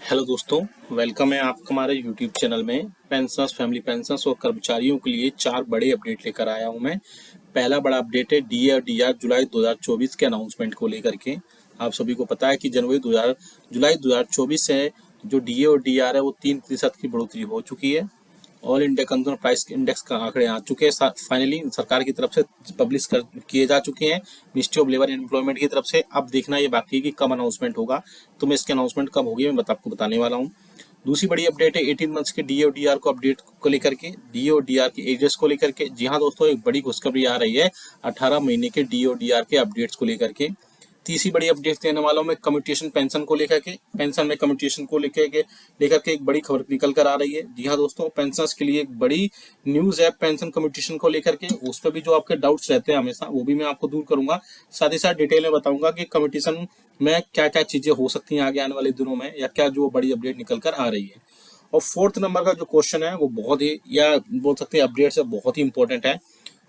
Hello दोस्तों, welcome है आपका हमारे यूट्यूब चैनल में। पेंशनर्स, फैमिली पेंशनर्स और कर्मचारियों के लिए चार बड़े अपडेट लेकर आया हूं मैं। पहला बड़ा अपडेट है डीए और डीआर जुलाई 2024 के अनाउंसमेंट को लेकर के। आप सभी को पता है कि जुलाई 2024 से जो डीए और डीआर है वो 3% की बढ़ोतरी हो चुकी है। All India consumer price index का आंकड़े आ चुके हैं, फाइनली सरकार की तरफ से पब्लिश कर किए जा चुके हैं, ministry of labour and employment की तरफ से। अब देखना ये बाकी है कि कब अनाउंसमेंट होगा, तो मैं इसके अनाउंसमेंट कब होगी मैं आपको बताने वाला हूँ। दूसरी बड़ी अपडेट है 18 मंथ्स के डीए और डीआर को अपडेट को लेकर के, डीए और डीआर के एरियर्स को लेकर के। जी हाँ दोस्तों, एक बड़ी खुशखबरी आ रही है 18 महीने के डीए और डीआर के अपडेट्स को लेकर के। तीसरी बड़ी अपडेट देने वाला हूं मैं कम्यूटेशन पेंशन को लेकर के। पेंशन में कम्यूटेशन को लेकर के एक बड़ी खबर निकल कर आ रही है। जी हाँ दोस्तों, पेंशनर्स के लिए एक बड़ी न्यूज है पेंशन कम्यूटेशन को लेकर के। उस पर भी जो आपके डाउट्स रहते हैं हमेशा, वो भी मैं आपको दूर करूंगा। साथ ही साथ डिटेल में बताऊंगा कि कम्यूटेशन में क्या क्या चीजें हो सकती हैं आगे आने वाले दिनों में, या क्या जो बड़ी अपडेट निकल कर आ रही है। और फोर्थ नंबर का जो क्वेश्चन है वो बहुत ही, या बोल सकते हैं अपडेट से बहुत ही इंपॉर्टेंट है।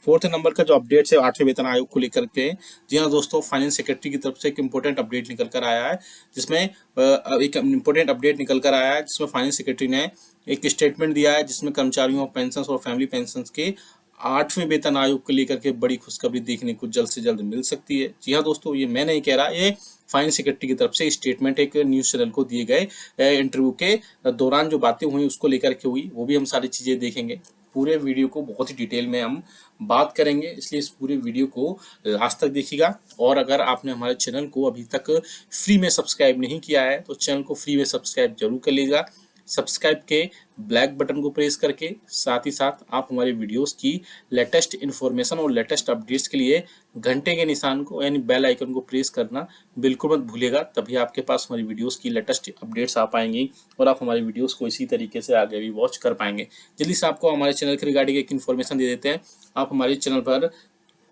फोर्थ नंबर का जो अपडेट है 8वें वेतन आयोग को लेकर के। जी हाँ दोस्तों, फाइनेंस सेक्रेटरी की तरफ से एक इंपॉर्टेंट अपडेट निकल कर आया है, जिसमें एक इंपॉर्टेंट अपडेट निकल कर आया है जिसमें फाइनेंस सेक्रेटरी ने एक स्टेटमेंट दिया है, जिसमें कर्मचारियों पेंशन और फैमिली पेंशन के 8वें वेतन आयोग को लेकर के बड़ी खुशखबरी देखने को जल्द से जल्द मिल सकती है। जी हाँ दोस्तों, ये मैं नहीं कह रहा, ये फाइनेंस सेक्रेटरी की तरफ से स्टेटमेंट एक न्यूज चैनल को दिए गए इंटरव्यू के दौरान जो बातें हुई उसको लेकर के हुई, वो भी हम सारी चीजें देखेंगे। पूरे वीडियो को बहुत ही डिटेल में हम बात करेंगे, इसलिए इस पूरे वीडियो को लास्ट तक देखिएगा। और अगर आपने हमारे चैनल को अभी तक फ्री में सब्सक्राइब नहीं किया है तो चैनल को फ्री में सब्सक्राइब जरूर कर लीजिएगा। सब्सक्राइब के ब्लैक बटन को प्रेस करके, साथ ही साथ आप हमारे वीडियोस की लेटेस्ट इन्फॉर्मेशन और लेटेस्ट अपडेट्स के लिए घंटे के निशान को यानी बेल आइकन को प्रेस करना बिल्कुल मत भूलिएगा। तभी आपके पास हमारी वीडियोस की लेटेस्ट अपडेट्स आ पाएंगी और आप हमारी वीडियोस को इसी तरीके से आगे भी वॉच कर पाएंगे। जल्दी से आपको हमारे चैनल के रिगार्डिंग एक इन्फॉर्मेशन दे देते हैं। आप हमारे चैनल पर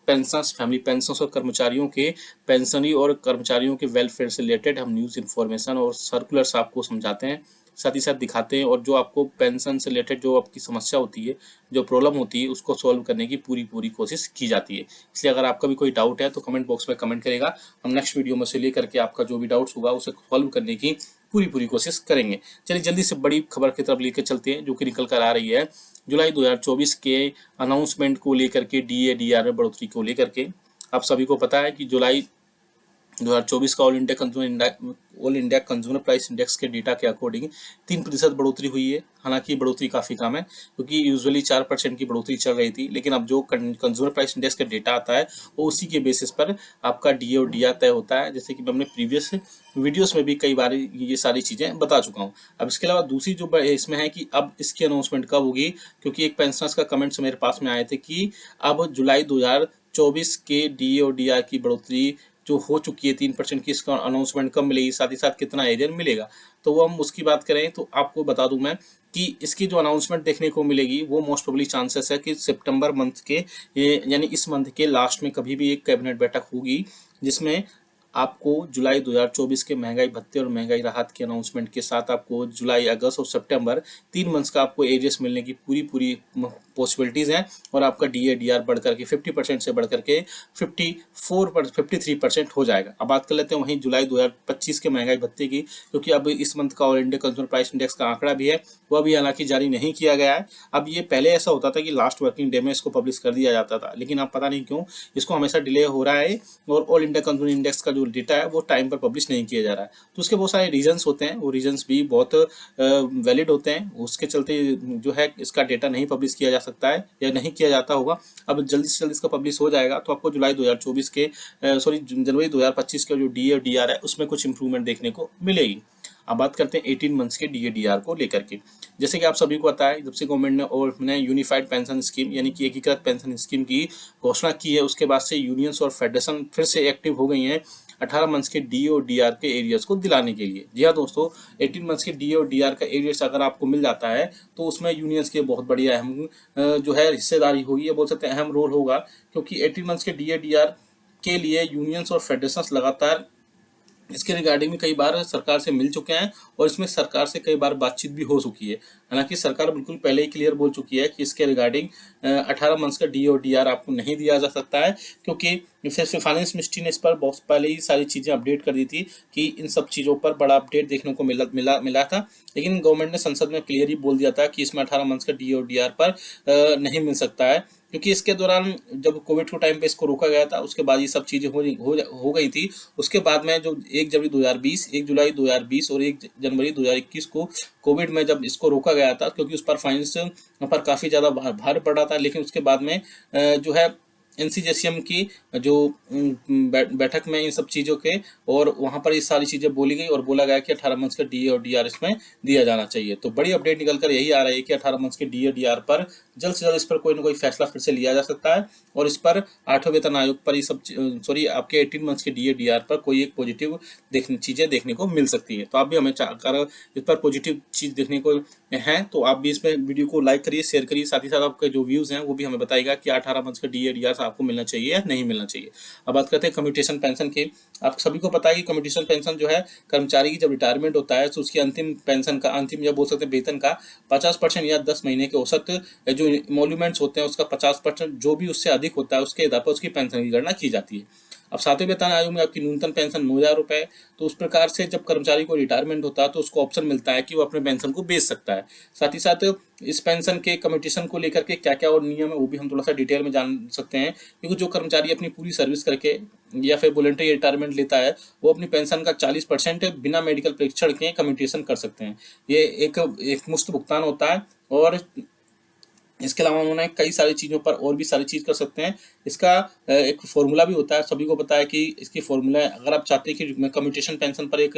पेंशनर्स, फैमिली पेंशनर्स और कर्मचारियों के पेंशनरी और कर्मचारियों के वेलफेयर से रिलेटेड हम न्यूज़ इन्फॉर्मेशन और सर्कुलर्स आपको समझाते हैं, साथ ही साथ दिखाते हैं। और जो आपको पेंशन से रिलेटेड जो आपकी समस्या होती है, जो प्रॉब्लम होती है, उसको सॉल्व करने की पूरी कोशिश की जाती है। इसलिए अगर आपका भी कोई डाउट है तो कमेंट बॉक्स में कमेंट करेगा, हम नेक्स्ट वीडियो में से लेकर के आपका जो भी डाउट्स होगा उसे सॉल्व करने की पूरी कोशिश करेंगे। चलिए जल्दी से बड़ी खबर की तरफ लेकर चलते हैं, जो कि निकल कर आ रही है जुलाई 2024 के अनाउंसमेंट को लेकर के, डीए डीआर में बढ़ोतरी को लेकर के। आप सभी को पता है कि जुलाई 2024 का all India consumer price index के डेटा के अकॉर्डिंग 3% बढ़ोतरी हुई है। हालांकि बढ़ोतरी काफ़ी कम है, क्योंकि यूजुअली 4% की बढ़ोतरी चल रही थी, लेकिन अब जो कंज्यूमर प्राइस इंडेक्स का डेटा आता है वो उसी के बेसिस पर आपका डीए और डीआर तय होता है, जैसे कि मैं अपने प्रीवियस वीडियोस में भी कई बार ये सारी चीज़ें बता चुका हूँ। अब इसके अलावा दूसरी जो इसमें है कि अब इसकी अनाउंसमेंट कब होगी, क्योंकि एक पेंशनर्स का कमेंट्स मेरे पास में आए थे कि अब जुलाई 2024 के डीए और डीआर की बढ़ोतरी जो हो चुकी है 3% की, इसका अनाउंसमेंट कब मिलेगी, साथ ही साथ कितना एरियर मिलेगा। तो वो हम उसकी बात करें तो आपको बता दूं मैं कि इसकी जो अनाउंसमेंट देखने को मिलेगी वो मोस्ट प्रोबेबली चांसेस है कि सितंबर मंथ के यानी इस मंथ के लास्ट में कभी भी एक कैबिनेट बैठक होगी, जिसमें आपको जुलाई 2024 के महंगाई भत्ते और महंगाई राहत के अनाउंसमेंट के साथ आपको जुलाई, अगस्त और सितंबर 3 मंथ्स का आपको एरियस मिलने की पूरी पॉसिबिलिटीज़ हैं। और आपका डीए डीआर बढ़ करके 50% से बढ़ करके 53% हो जाएगा। अब बात कर लेते हैं वहीं जुलाई 2025 के महंगाई भत्ते की, क्योंकि अब इस मंथ का all India consumer price index का आंकड़ा भी है, वह भी हालांकि जारी नहीं किया गया है। अब ये पहले ऐसा होता था कि लास्ट वर्किंग डे में इसको पब्लिश कर दिया जाता था, लेकिन अब पता नहीं क्यों इसको हमेशा डिले हो रहा है और ऑल इंडिया कंज्यूमर इंडेक्स का जो डेटा है वो टाइम पर पब्लिश नहीं किया जा रहा है। तो उसके बहुत सारे रीजंस होते हैं, वो रीजंस भी बहुत वैलिड होते हैं। उसके चलते जो है इसका डेटा नहीं पब्लिश किया जा सकता है या नहीं किया जाता होगा। अब जल्दी से जल्दी इसका पब्लिश हो जाएगा तो आपको जुलाई 2024 के जनवरी 2025 का जो डीए और डीआर है उसमें कुछ इंप्रूवमेंट देखने को मिलेगी। अब बात करते हैं 18 मंथ्स के डीए डीआर को लेकर के। जैसे कि आप सभी को पता है, जब से गवर्नमेंट ने यूनिफाइड पेंशन स्कीम यानी कि एकीकृत पेंशन स्कीम की घोषणा की है, उसके बाद से यूनियंस और फेडरेशन फिर से एक्टिव हो गई हैं 18 मंथ्स के डीए और डीआर के एरियर्स को दिलाने के लिए। जी हाँ दोस्तों, 18 मंथ्स के डीए और डीआर का एरियर्स अगर आपको मिल जाता है तो उसमें यूनियंस की बहुत बड़ी अहम जो है हिस्सेदारी होगी, बोल सकते हैं अहम रोल होगा, क्योंकि 18 मंथ्स के डीए डीआर के लिए यूनियंस और फेडरेशन लगातार इसके रिगार्डिंग भी कई बार सरकार से मिल चुके हैं और इसमें सरकार से कई बार बातचीत भी हो चुकी है। हालांकि सरकार बिल्कुल पहले ही क्लियर बोल चुकी है कि इसके रिगार्डिंग 18 मंथ्स का डी और डी आर आपको नहीं दिया जा सकता है, क्योंकि फिर फाइनेंस मिनिस्ट्री ने इस पर बहुत पहले ही सारी चीज़ें अपडेट कर दी थी कि इन सब चीज़ों पर बड़ा अपडेट देखने को मिला था। लेकिन गवर्नमेंट ने संसद में क्लियर ही बोल दिया था कि इसमें 18 मंथ्स का डी और डी आर पर नहीं मिल सकता है, क्योंकि इसके दौरान जब कोविड के टाइम पे इसको रोका गया था, उसके बाद ये सब चीज़ें हो गई थी। उसके बाद में जो 1 जनवरी 2020, 1 जुलाई 2020 और 1 जनवरी 2021 को कोविड में जब इसको रोका गया था, क्योंकि उस पर फाइनेंस पर काफ़ी ज़्यादा भार पड़ा था। लेकिन उसके बाद में जो है एनसीजेसीएम की जो बैठक में इन सब चीज़ों के और वहाँ पर ये सारी चीज़ें बोली गई और बोला गया कि 18 मंथ्स का डी और डी आर इसमें दिया जाना चाहिए। तो बड़ी अपडेट निकल कर यही आ रही है कि 18 मंथ्स के डी और डी आर पर जल्द से जल्द इस पर कोई ना कोई फैसला फिर से लिया जा सकता है और इस पर 8वें वेतन आयोग पर ये सब आपके 18 मंथ्स के डी और डी आर पर कोई एक पॉजिटिव चीज़ें देखने को मिल सकती है। तो आप भी हमें अगर इस पर पॉजिटिव चीज़ देखने को है तो आप भी इसमें वीडियो को लाइक करिए, शेयर करिए, साथ ही साथ आपके जो व्यूज़ हैं वो भी हमें बताइएगा कि 18 मंथ्स का डी और डी आर आपको मिलना चाहिए या नहीं मिलना चाहिए। अब बात करते हैं कम्यूटेशन पेंशन की। आप सभी को पता है कि कम्यूटेशन पेंशन जो है कर्मचारी की जब रिटायरमेंट होता है तो उसकी अंतिम पेंशन का, अंतिम या बोल सकते हैं वेतन का 50% या 10 महीने के औसत जो इमोल्यूमेंट्स होते हैं उसका 50%, जो भी उससे अधिक होता है उसके आधार पर उसकी पेंशन की गणना की जाती है। अब 7वें वेतन आयोग में आपकी न्यूनतम पेंशन 9,000 रुपये। तो उस प्रकार से जब कर्मचारी को रिटायरमेंट होता है तो उसको ऑप्शन मिलता है कि वो अपने पेंशन को बेच सकता है। साथ ही साथ इस पेंशन के कम्यूटेशन को लेकर के क्या क्या और नियम है वो भी हम थोड़ा सा डिटेल में जान सकते हैं, क्योंकि जो कर्मचारी अपनी पूरी सर्विस करके या फिर वॉलंटरी रिटायरमेंट लेता है वो अपनी पेंशन का 40% बिना मेडिकल परीक्षण के कम्यूटेशन कर सकते हैं। ये एक मुफ्त भुगतान होता है और इसके अलावा उन्होंने कई सारी चीज़ों पर और भी सारी चीज़ कर सकते हैं। इसका एक फॉर्मूला भी होता है, सभी को पता है कि इसकी फॉर्मूला अगर आप चाहते हैं कि मैं कम्यूटेशन पेंशन पर एक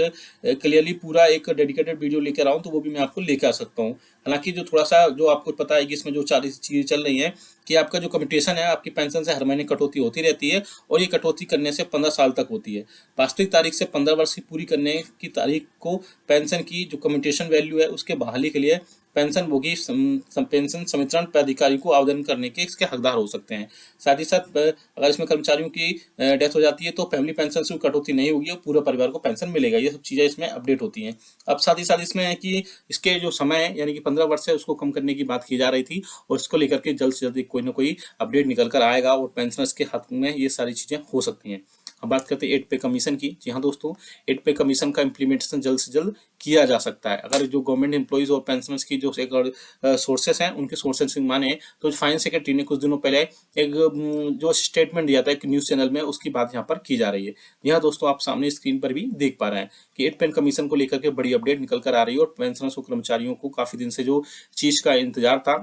क्लियरली पूरा एक डेडिकेटेड वीडियो लेकर आऊँ तो वो भी मैं आपको लेकर आ सकता हूँ। हालांकि जो थोड़ा सा जो आपको पता है कि इसमें जो 40 चीज़ें चल रही हैं कि आपका जो कम्यूटेशन है आपकी पेंशन से हर महीने कटौती होती रहती है और ये कटौती करने से 15 साल तक होती है। वास्तविक तारीख से 15 वर्ष की पूरी करने की तारीख को पेंशन की जो कम्यूटेशन वैल्यू है उसके बहाली के लिए पेंशनभोगी पेंशन संवितरण प्राधिकारी को आवेदन करने के इसके हकदार हो सकते हैं। साथ ही साथ अगर इसमें कर्मचारियों की डेथ हो जाती है तो फैमिली पेंशन से कटौती नहीं होगी और पूरे परिवार को पेंशन मिलेगा। ये सब चीज़ें इसमें अपडेट होती हैं। अब साथ ही साथ इसमें है कि इसके जो समय है यानी कि 15 वर्ष है उसको कम करने की बात की जा रही थी और इसको लेकर के जल्द से जल्द कोई ना कोई अपडेट निकल कर आएगा और पेंशनर्स के हक में ये सारी चीज़ें हो सकती हैं। अब बात करते हैं 8 पे कमीशन की। जी हाँ दोस्तों, 8 पे कमीशन का इम्प्लीमेंटेशन जल्द से जल्द किया जा सकता है। अगर जो गवर्नमेंट एम्प्लॉइज और पेंशनर्स की जो एक सोर्सेस हैं उनके सोर्सेस से माने तो फाइनेंस सेक्रेटरी ने कुछ दिनों पहले एक जो स्टेटमेंट दिया था एक न्यूज़ चैनल में, उसकी बात यहाँ पर की जा रही है। यहाँ दोस्तों आप सामने स्क्रीन पर भी देख पा रहे हैं कि 8 पे कमीशन को लेकर के बड़ी अपडेट निकल कर आ रही है और पेंशनर्स और कर्मचारियों को काफ़ी दिन से जो चीज़ का इंतजार था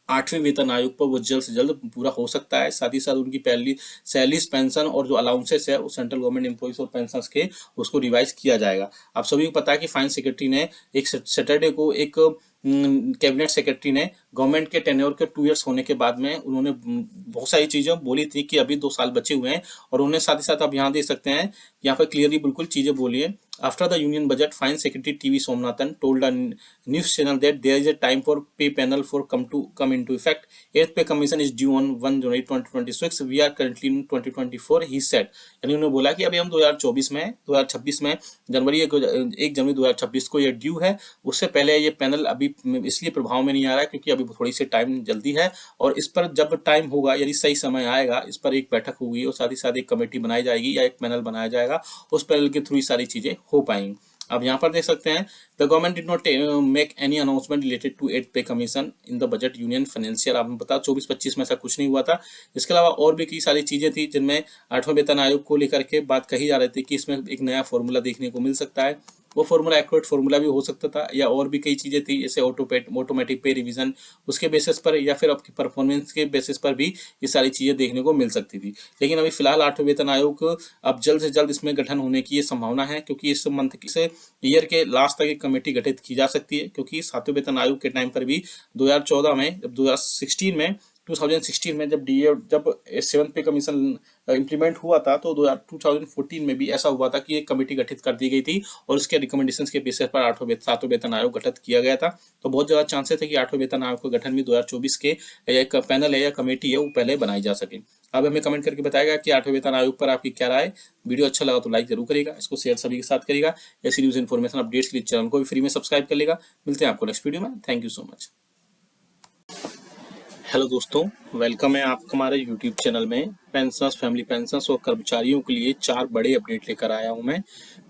8वें वेतन आयोग पर वो जल्द से जल्द पूरा हो सकता है। साथ ही साथ उनकी पहली सैलरीज, पेंशन और जो अलाउंसेस है वो सेंट्रल गवर्नमेंट एम्प्लॉइज और पेंशनर्स के उसको रिवाइज किया जाएगा। आप सभी को पता है कि फाइनेंस सेक्रेटरी ने एक सैटरडे को एक कैबिनेट सेक्रेटरी ने गवर्नमेंट के टेन्योर के 2 इयर्स होने के बाद में उन्होंने बहुत सारी चीज़ें बोली थी कि अभी 2 साल बचे हुए हैं और उन्हें साथ ही साथ आप यहाँ देख सकते हैं, यहाँ पर क्लियरली बिल्कुल चीज़ें बोली है। After the union budget, Finance Secretary TV Somnathan told a news channel that there is a time for pay panel for come into effect. 8th pay commission is due on 1 January 2026. We are currently in 2024. He said. यानी उन्होंने बोला कि अभी हम 2024 में 2026 में जनवरी 1 जनवरी 2026 को ये ड्यू है। उससे पहले ये पैनल अभी इसलिए प्रभाव में नहीं आ रहा है क्योंकि अभी थोड़ी सी टाइम जल्दी है और इस पर जब टाइम होगा यदि सही समय आएगा इस पर एक बैठक होगी और साथ ही साथ एक कमेटी बनाई जाएगी या एक पैनल बनाया जाएगा, उस पैनल के थ्रू ही सारी चीज़ें हो पाएंगी। अब यहाँ पर देख सकते हैं the government did not make any announcement related to 8 pay commission in the budget union financial. आपको पता 24-25 में ऐसा कुछ नहीं हुआ था। इसके अलावा और भी कई सारी चीज़ें थी जिनमें 8वें वेतन आयोग को लेकर के बात कही जा रही थी कि इसमें एक नया फॉर्मूला देखने को मिल सकता है। वो फॉर्मूला एक्यूरेट फॉर्मूला भी हो सकता था या और भी कई चीज़ें थी जैसे ऑटोमेटिक पे रिवीजन उसके बेसिस पर या फिर आपकी परफॉर्मेंस के बेसिस पर भी ये सारी चीज़ें देखने को मिल सकती थी। लेकिन अभी फिलहाल 8वें वेतन आयोग अब जल्द से जल्द इसमें गठन होने की ये संभावना है क्योंकि इस मंथ से ईयर के लास्ट तक एक कमेटी गठित की जा सकती है, क्योंकि 7वें वेतन आयोग के टाइम पर भी 2014 में जब 2016 में 2016 में जब जब 7th पे कमीशन इम्प्लीमेंट हुआ था, तो 2014 में भी ऐसा हुआ था कि एक कमेटी गठित कर दी गई थी और उसके रिकमेंडेशंस के बेसिस पर 7वां वेतन आयोग गठित किया गया था। तो बहुत ज़्यादा चांसेस थे कि 8वें वेतन आयोग का गठन भी 2024 के एक पैनल है या कमेटी है वो पहले बनाई जा सके। अब हमें कमेंट करके बताएगा कि 8वें वेतन आयोग पर आपकी क्या राय। वीडियो अच्छा लगा तो लाइक जरूर करिएगा, इसको शेयर सभी के साथ करिएगा। ऐसी न्यूज़ इन्फॉर्मेशन अपडेट्स के लिए चैनल को भी फ्री में सब्सक्राइब कर लेगा। मिलते हैं आपको नेक्स्ट वीडियो में। Thank you so much. Hello दोस्तों, वेलकम है आपका हमारे यूट्यूब चैनल में। पेंशनर्स, फैमिली पेंशनर्स और कर्मचारियों के लिए 4 बड़े अपडेट लेकर आया हूं मैं।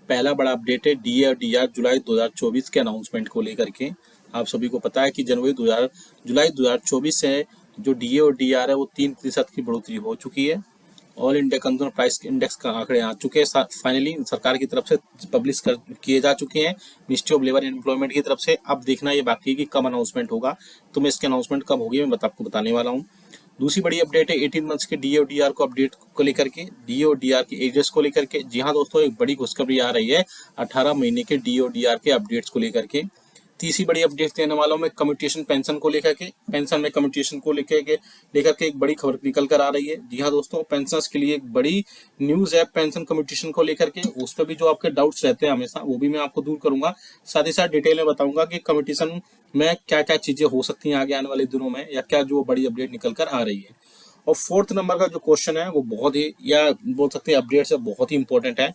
पहला बड़ा अपडेट है डीए और डीआर जुलाई 2024 के अनाउंसमेंट को लेकर के। आप सभी को पता है कि जुलाई 2024 से जो डीए और डीआर है वो 3% की बढ़ोतरी हो चुकी है। All India consumer price index का आंकड़े आ चुके हैं, फाइनली सरकार की तरफ से पब्लिश किए जा चुके हैं ministry of labour and employment की तरफ से। अब देखना ये बाकी है कि कब अनाउंसमेंट होगा, तो मैं इसके अनाउंसमेंट कब होगी मैं आपको बताने वाला हूँ। दूसरी बड़ी अपडेट है 18 मंथ्स के डीए और डीआर को अपडेट को लेकर के, डीए और डीआर के एजेस को लेकर के। जी हाँ दोस्तों, एक बड़ी खुशखबरी आ रही है 18 महीने के डीए और डीआर के अपडेट्स को लेकर के। तीसरी बड़ी अपडेट देने वाला हूं मैं कम्यूटेशन पेंशन को लेकर के। पेंशन में कम्यूटेशन को लेकर के एक बड़ी खबर निकल कर आ रही है। जी हाँ दोस्तों, पेंशनर्स के लिए एक बड़ी न्यूज है पेंशन कम्यूटेशन को लेकर के। उस पर भी जो आपके डाउट्स रहते हैं हमेशा, वो भी मैं आपको दूर करूंगा। साथ ही साथ डिटेल में बताऊंगा कि कम्यूटेशन में क्या क्या चीजें हो सकती हैं आगे आने वाले दिनों में, या क्या जो बड़ी अपडेट निकल कर आ रही है। और 4th नंबर का जो क्वेश्चन है वो बहुत ही, या बोल सकते हैं अपडेट से बहुत ही इंपॉर्टेंट है।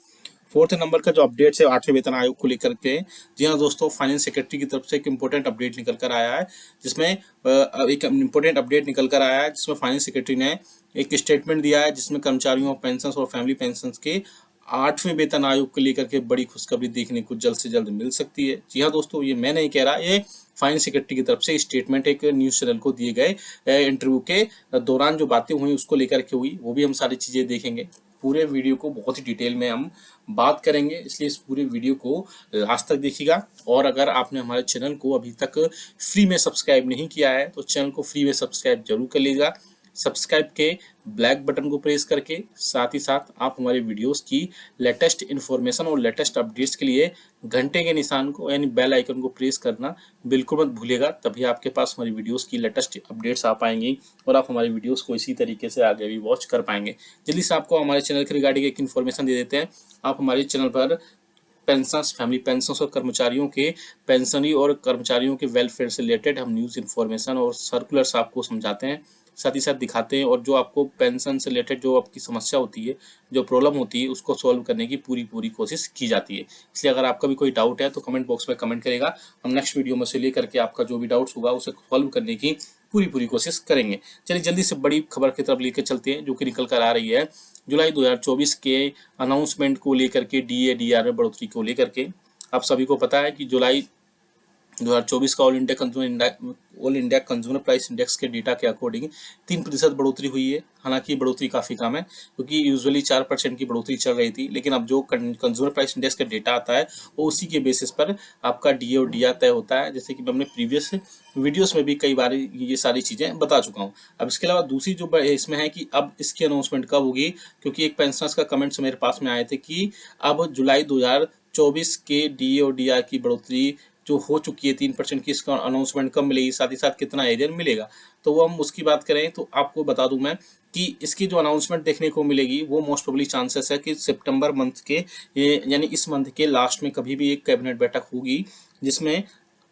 4th नंबर का जो अपडेट है 8वें वेतन आयोग को लेकर के। जी हाँ दोस्तों, फाइनेंस सेक्रेटरी की तरफ से एक इंपॉर्टेंट अपडेट निकल कर आया है, जिसमें एक इंपॉर्टेंट अपडेट निकल कर आया है जिसमें फाइनेंस सेक्रेटरी ने एक स्टेटमेंट दिया है, जिसमें कर्मचारियों पेंशन और फैमिली पेंशन के 8वें वेतन आयोग को लेकर के बड़ी खुशखबरी देखने को जल्द से जल्द मिल सकती है। जी हाँ दोस्तों, ये मैं नहीं कह रहा, ये फाइनेंस सेक्रेटरी की तरफ से स्टेटमेंट एक न्यूज चैनल को दिए गए इंटरव्यू के दौरान जो बातें हुई उसको लेकर के हुई, वो भी हम सारी चीजें देखेंगे। पूरे वीडियो को बहुत ही डिटेल में हम बात करेंगे, इसलिए इस पूरे वीडियो को लास्ट तक देखिएगा। और अगर आपने हमारे चैनल को अभी तक फ्री में सब्सक्राइब नहीं किया है तो चैनल को फ्री में सब्सक्राइब जरूर कर लीजिएगा। सब्सक्राइब के ब्लैक बटन को प्रेस करके, साथ ही साथ आप हमारे वीडियोस की लेटेस्ट इन्फॉर्मेशन और लेटेस्ट अपडेट्स के लिए घंटे के निशान को यानी बेल आइकन को प्रेस करना बिल्कुल मत भूलिएगा। तभी आपके पास हमारी वीडियोस की लेटेस्ट अपडेट्स आ पाएंगी और आप हमारी वीडियोस को इसी तरीके से आगे भी वॉच कर पाएंगे। जल्दी से आपको हमारे चैनल के रिगार्डिंग एक इन्फॉर्मेशन दे देते हैं। आप हमारे चैनल पर पेंशनर्स, फैमिली पेंशनर्स और कर्मचारियों के पेंशनरी और कर्मचारियों के वेलफेयर से रिलेटेड हम न्यूज़ इन्फॉर्मेशन और सर्कुलर्स आपको समझाते हैं, साथ ही साथ दिखाते हैं, और जो आपको पेंशन से रिलेटेड जो आपकी समस्या होती है, जो प्रॉब्लम होती है, उसको सॉल्व करने की पूरी कोशिश की जाती है। इसलिए अगर आपका भी कोई डाउट है तो कमेंट बॉक्स में कमेंट करेगा, हम नेक्स्ट वीडियो में से लेकर के आपका जो भी डाउट्स होगा उसे सॉल्व करने की पूरी कोशिश करेंगे। चलिए जल्दी से बड़ी खबर की तरफ लेकर चलते हैं, जो कि निकल कर आ रही है जुलाई 2024 के अनाउंसमेंट को लेकर के, डीए डीआर में बढ़ोतरी को लेकर के। आप सभी को पता है कि जुलाई 2024 का all India consumer price index के डेटा के अकॉर्डिंग 3% बढ़ोतरी हुई है। हालांकि बढ़ोतरी काफ़ी कम है, क्योंकि यूजुअली 4% की बढ़ोतरी चल रही थी, लेकिन अब जो कंज्यूमर प्राइस इंडेक्स का डेटा आता है वो उसी के बेसिस पर आपका डीए और डीआर तय होता है, जैसे कि मैं अपने प्रीवियस वीडियोस में भी कई बार ये सारी चीज़ें बता चुका हूँ। अब इसके अलावा दूसरी जो इसमें है कि अब इसकी अनाउंसमेंट कब होगी, क्योंकि एक पेंशनर्स का कमेंट्स मेरे पास में आए थे कि अब जुलाई 2024 के डीए और डीआर की बढ़ोतरी जो हो चुकी है 3% की, इसका अनाउंसमेंट कब मिलेगी, साथ ही साथ कितना एरियर मिलेगा। तो वो हम उसकी बात करें तो आपको बता दूं मैं कि इसकी जो अनाउंसमेंट देखने को मिलेगी वो मोस्ट प्रोबेबली चांसेस है कि सितंबर मंथ के यानी इस मंथ के लास्ट में कभी भी एक कैबिनेट बैठक होगी, जिसमें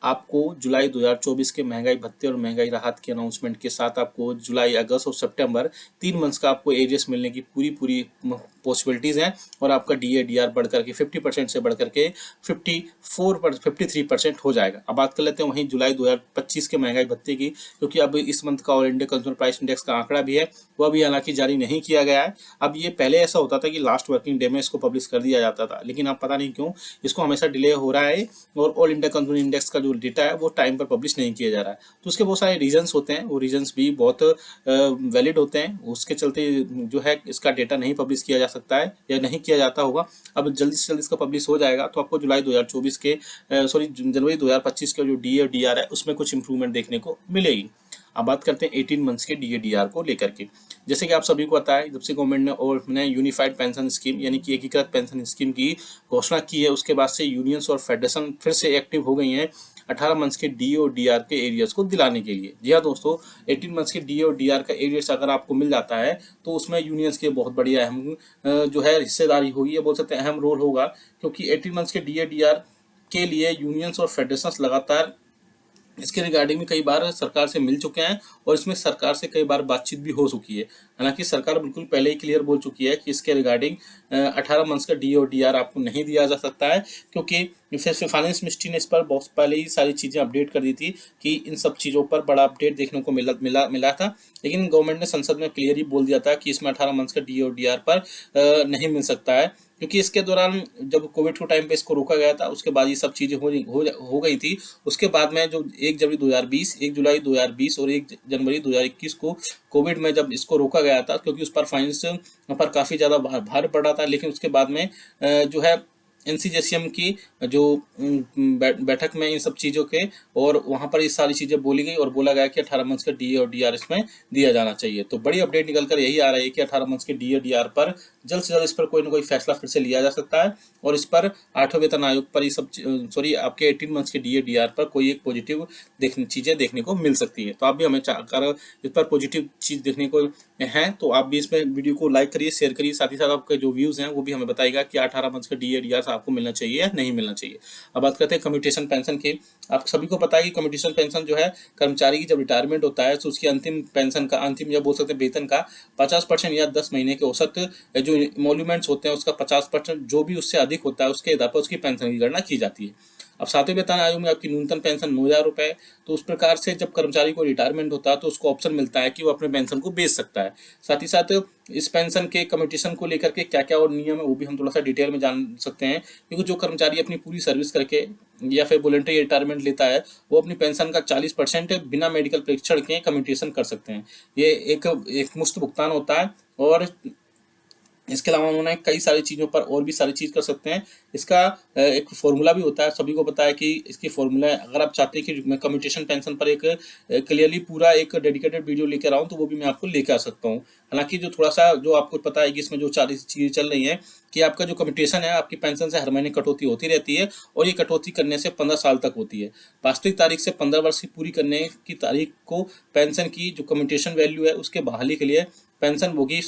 आपको जुलाई 2024 के महंगाई भत्ते और महंगाई राहत के अनाउंसमेंट के साथ आपको जुलाई, अगस्त और सितंबर 3 मंथ्स का आपको एरियर्स मिलने की पूरी पॉसिबिलिटीज़ हैं, और आपका डीए डीआर बढ़ करके 50% से बढ़ करके 53% हो जाएगा। अब बात कर लेते हैं वहीं जुलाई 2025 के महंगाई भत्ते की, क्योंकि अब इस मंथ का all India consumer price index का आंकड़ा भी है, वह भी हालांकि जारी नहीं किया गया है। अब ये पहले ऐसा होता था कि लास्ट वर्किंग डे में इसको पब्लिश कर दिया जाता था, लेकिन अब पता नहीं क्यों इसको हमेशा डिले हो रहा है, और ऑल इंडिया कंज्यूमर इंडेक्स का जो डेटा है वो टाइम पर पब्लिश नहीं किया जा रहा है। तो उसके बहुत सारे रीजंस होते हैं, वो रीजंस भी बहुत वैलिड होते हैं, उसके चलते जो है इसका डेटा नहीं पब्लिश किया जा सकता है या नहीं किया जाता होगा। अब जल्दी से जल्दी इसका पब्लिश हो जाएगा तो आपको जुलाई 2024 के जनवरी 2025 का जो डीए और डीआर है उसमें कुछ इंप्रूवमेंट देखने को मिलेगी। अब बात करते हैं 18 मंथ्स के डीए डीआर को लेकर के। जैसे कि आप सभी को पता है, जब से गवर्नमेंट ने यूनिफाइड पेंशन स्कीम यानी कि एकीकृत पेंशन स्कीम की घोषणा की है, उसके बाद से यूनियंस और फेडरेशन फिर से एक्टिव हो गई हैं 18 मंथ्स के डी और डी आर के एरियर्स को दिलाने के लिए। जी हाँ दोस्तों, 18 मंथ्स के डी और डी आर का एरियर्स अगर आपको मिल जाता है तो उसमें यूनियंस की बहुत बड़ी अहम जो है हिस्सेदारी होगी, या बोल सकते हैं अहम रोल होगा, क्योंकि 18 मंथ्स के डी और डी आर के लिए यूनियंस और फेडरेशंस लगातार इसके रिगार्डिंग में कई बार सरकार से मिल चुके हैं और इसमें सरकार से कई बार बातचीत भी हो चुकी है। हालांकि सरकार बिल्कुल पहले ही क्लियर बोल चुकी है कि इसके रिगार्डिंग 18 मंथ्स का डी और डी आर आपको नहीं दिया जा सकता है, क्योंकि फिर फाइनेंस मिनिस्ट्री ने इस पर बहुत पहले ही सारी चीज़ें अपडेट कर दी थी कि इन सब चीज़ों पर बड़ा अपडेट देखने को मिला था। लेकिन गवर्नमेंट ने संसद में क्लियर ही बोल दिया था कि इसमें 18 मंथ्स का डी और डी आर पर नहीं मिल सकता है, क्योंकि इसके दौरान जब कोविड के टाइम पे इसको रोका गया था, उसके बाद ये सब चीज़ें हो गई थी। उसके बाद में जो 1 जनवरी 2020, 1 जुलाई 2020 और 1 जनवरी 2021 को कोविड में जब इसको रोका गया था, क्योंकि उस पर फाइनेंस पर काफ़ी ज़्यादा भार पड़ा था। लेकिन उसके बाद में जो है एनसीजेसीएम की जो बैठक में इन सब चीज़ों के और वहाँ पर ये सारी चीज़ें बोली गई और बोला गया कि 18 मंथ्स का डी और डी आर इसमें दिया जाना चाहिए। तो बड़ी अपडेट निकल कर यही आ रही है कि 18 मंथ्स के डी और डी आर पर जल्द से जल्द इस पर कोई ना कोई फैसला फिर से लिया जा सकता है और इस पर 8वें वेतन आयोग पर ये सब आपके 18 मंथ्स के डी और डी आर पर कोई एक पॉजिटिव चीज़ें देखने को मिल सकती है। तो आप भी हमें अगर इस पर पॉजिटिव चीज़ देखने को है तो आप भी इसमें वीडियो को लाइक करिए, शेयर करिए, साथ ही साथ आपके जो व्यूज़ हैं वो भी हमें बताइएगा कि 18 मंथ्स का डी और डी आर आपको मिलना चाहिए या नहीं मिलना चाहिए। अब बात करते हैं कम्यूटेशन पेंशन की। आप सभी को पता है कि कम्यूटेशन पेंशन जो है कर्मचारी की जब रिटायरमेंट होता है तो उसकी अंतिम पेंशन का, अंतिम या बोल सकते हैं वेतन का 50% या 10 महीने के औसत जो इमोल्यूमेंट्स होते हैं उसका 50%, जो भी उससे अधिक होता है उसके आधार पर उसकी पेंशन की गणना की जाती है। अब 7वें वेतन आयोग में आपकी न्यूनतम पेंशन 9,000 रुपये है। तो उस प्रकार से जब कर्मचारी को रिटायरमेंट होता है तो उसको ऑप्शन मिलता है कि वो अपने पेंशन को बेच सकता है। साथ ही साथ इस पेंशन के कम्यूटेशन को लेकर के क्या क्या और नियम है वो भी हम थोड़ा सा डिटेल में जान सकते हैं, क्योंकि जो कर्मचारी अपनी पूरी सर्विस करके या फिर वॉलंटरी रिटायरमेंट लेता है वो अपनी पेंशन का 40% बिना मेडिकल परीक्षण के कम्यूटेशन कर सकते हैं। ये एक मुफ्त भुगतान होता है और इसके अलावा उन्होंने कई सारी चीज़ों पर और भी सारी चीज़ कर सकते हैं। इसका एक फॉर्मूला भी होता है, सभी को पता है कि इसकी फॉर्मूला है। अगर आप चाहते हैं कि मैं कम्यूटेशन पेंशन पर एक क्लियरली पूरा एक डेडिकेटेड वीडियो लेकर आऊँ तो वो भी मैं आपको लेकर आ सकता हूँ। हालांकि जो थोड़ा सा जो आपको पता है कि इसमें जो 40 चीज़ें चल रही हैं कि आपका जो कम्यूटेशन है आपकी पेंशन से हर महीने कटौती होती रहती है और ये कटौती करने से 15 साल तक होती है। वास्तविक तारीख से 15 वर्ष की पूरी करने की तारीख को पेंशन की जो कम्यूटेशन वैल्यू है उसके बहाली के लिए पेंशनभोगी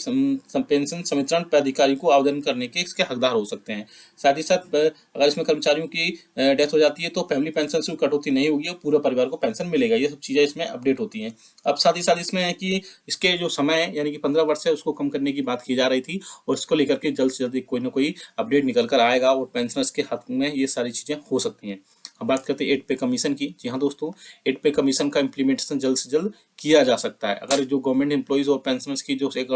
पेंशन संवितरण प्राधिकारी को आवेदन करने के इसके हकदार हो सकते हैं। साथ ही साथ अगर इसमें कर्मचारियों की डेथ हो जाती है तो फैमिली पेंशन से कटौती नहीं होगी और पूरे परिवार को पेंशन मिलेगा। ये सब चीज़ें इसमें अपडेट होती हैं। अब साथ ही साथ इसमें है कि इसके जो समय है यानी कि 15 वर्ष है उसको कम करने की बात की जा रही थी और इसको लेकर के जल्द से जल्द कोई ना कोई अपडेट निकल कर आएगा और पेंशनर्स के हक में ये सारी चीज़ें हो सकती हैं। अब बात करते हैं 8 पे कमीशन की। जी हाँ दोस्तों, 8 पे कमीशन का इम्प्लीमेंटेशन जल्द से जल्द किया जा सकता है। अगर जो गवर्नमेंट एम्प्लॉइज और पेंशनर्स की जो एक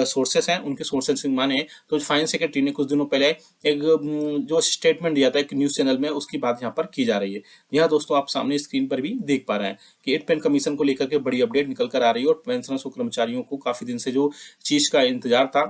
सोर्सेस हैं उनके सोर्सेस से माने तो फाइनेंस सेक्रेटरी ने कुछ दिनों पहले एक जो स्टेटमेंट दिया था एक न्यूज़ चैनल में, उसकी बात यहाँ पर की जा रही है। जी हाँ दोस्तों, आप सामने स्क्रीन पर भी देख पा रहे हैं कि 8 पे कमीशन को लेकर के बड़ी अपडेट निकल कर आ रही है और पेंशनर्स और कर्मचारियों को काफ़ी दिन से जो चीज़ का इंतजार था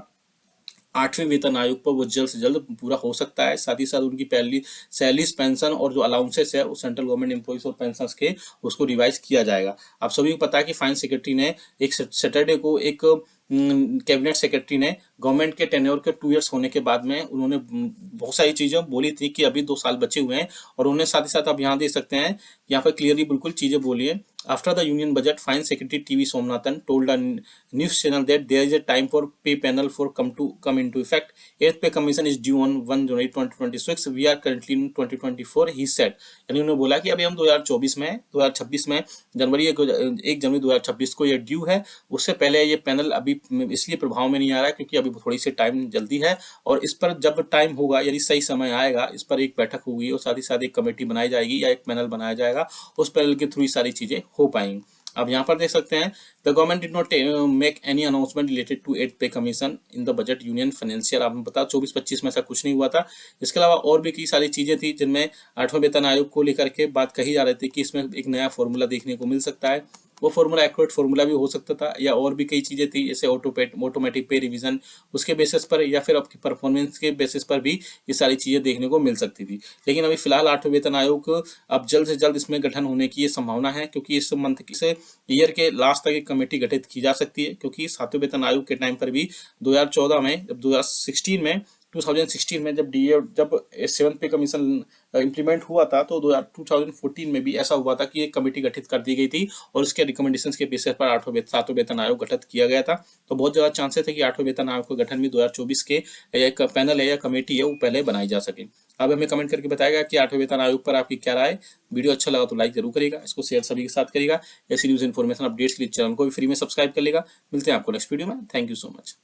8वें वेतन आयोग पर वो जल्द से जल्द पूरा हो सकता है। साथ ही साथ उनकी पहली सैलरीज, पेंशन और जो अलाउंसेस है वो सेंट्रल गवर्नमेंट एम्प्लॉइज और पेंशनर्स के उसको रिवाइज किया जाएगा। आप सभी को पता है कि फाइनेंस सेक्रेटरी ने एक सैटरडे को एक कैबिनेट सेक्रेटरी ने गवर्नमेंट के टेन्योर के 2 इयर्स होने के बाद में उन्होंने बहुत सारी चीज़ें बोली थी कि अभी 2 साल बचे हुए हैं और उन्हें साथ ही साथ आप यहाँ देख सकते हैं, यहाँ पर क्लियरली बिल्कुल चीज़ें बोली है। After the union budget, Finance Secretary TV Somnathan told a news channel that there is a time for pay panel for come into effect. 8th pay commission is due on 1 January 2026. We are currently in 2024. He said. यानी उन्होंने बोला कि अभी हम 2024 में 2026 में जनवरी 1 जनवरी 2026 को ये ड्यू है। उससे पहले ये पैनल अभी इसलिए प्रभाव में नहीं आ रहा है क्योंकि अभी थोड़ी सी टाइम जल्दी है और इस पर जब टाइम होगा यदि सही समय आएगा इस पर एक बैठक होगी और साथ ही साथ एक कमेटी बनाई जाएगी या एक पैनल बनाया जाएगा, उस पैनल के थ्रू ही सारी चीज़ें हो पाएंगी। अब यहाँ पर देख सकते हैं the government did not make any announcement related to 8 pay commission in the budget union financial. आपको पता 24-25 में ऐसा कुछ नहीं हुआ था। इसके अलावा और भी कई सारी चीज़ें थी जिनमें 8वें वेतन आयोग को लेकर के बात कही जा रही थी कि इसमें एक नया फॉर्मूला देखने को मिल सकता है। वो फॉर्मूला एक्यूरेट फॉर्मूला भी हो सकता था या और भी कई चीज़ें थी जैसे ऑटोमेटिक पे रिवीजन उसके बेसिस पर या फिर आपकी परफॉर्मेंस के बेसिस पर भी ये सारी चीज़ें देखने को मिल सकती थी। लेकिन अभी फिलहाल 8वें वेतन आयोग अब जल्द से जल्द इसमें गठन होने की ये संभावना है क्योंकि इस मंथ से ईयर के लास्ट तक एक कमेटी गठित की जा सकती है क्योंकि 7वें वेतन आयोग के टाइम पर भी 2014 में जब 2016 में 2016 में जब जब 7th पे कमीशन इम्प्लीमेंट हुआ था, तो 2014 में भी ऐसा हुआ था कि एक कमेटी गठित कर दी गई थी और उसके रिकमेंडेशंस के बेसिस पर 7वां वेतन आयोग गठित किया गया था। तो बहुत ज़्यादा चांसेस है कि 8वें वेतन आयोग का गठन भी 2024 के एक पैनल है या कमेटी है वो पहले बनाई जा सके। अब हमें कमेंट करके बताएगा कि 8वें वेतन आयोग पर आपकी क्या राय। वीडियो अच्छा लगा तो लाइक जरूर करिएगा, इसको शेयर सभी के साथ करिएगा। ऐसी न्यूज़ इन्फॉर्मेशन अपडेट्स के लिए चैनल को भी फ्री में सब्सक्राइब कर लेगा। मिलते हैं आपको नेक्स्ट वीडियो में। Thank you so much.